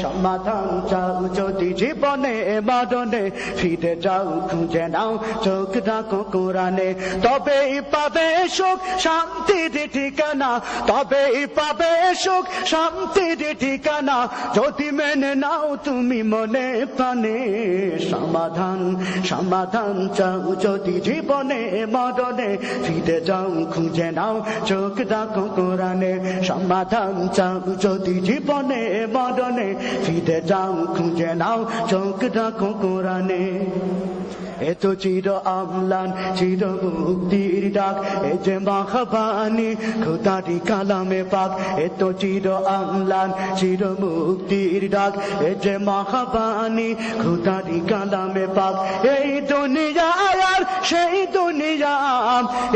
সমাধান চাও যদি জীবনে মরণে ফিরে যাও খুঁজে নাও চোখ রাখো কোরআনে তবেই পাবে সুখ শান্তির ঠিকানা তবেই পাবে সুখ শান্তির ঠিকানা যদি মেনে নাও তুমি মনে প্রাণে সমাধান সমাধান চাও যদি জীবনে মরণে ফিরে যাও খুঁজে নাও চোখ রাখো কোরআনে সমাধান চাও যদি জীবনে মরণে ফিরে যাও খুঁজে নাও চোখ রাখো কোরআনে এত চির আমলান চির মুক্তির ডাক এ যে মাখবানি খোদারি কালামে পাক এত চির আমলান চির মুক্তির ডাক এ যে মাখবানি খোদারি কালামে পাক এই দুনিয়া আর সেই দুনিয়া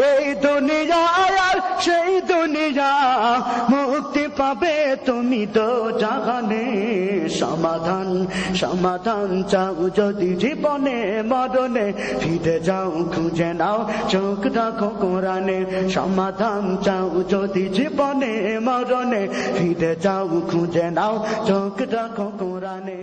এই দুনিয়া আর সেই দুনিয়া মুক্তি পাবে তুমি তো জাহানে সমাধান সমাধান চাও যদি জীবনে মরণে ফিরে যাও খুঁজে নাও চোখ রাখো কোরআনে সমাধান চাও যদি জীবনে মরণে ফিরে যাও খুঁজে নাও চোখ রাখো কোরআনে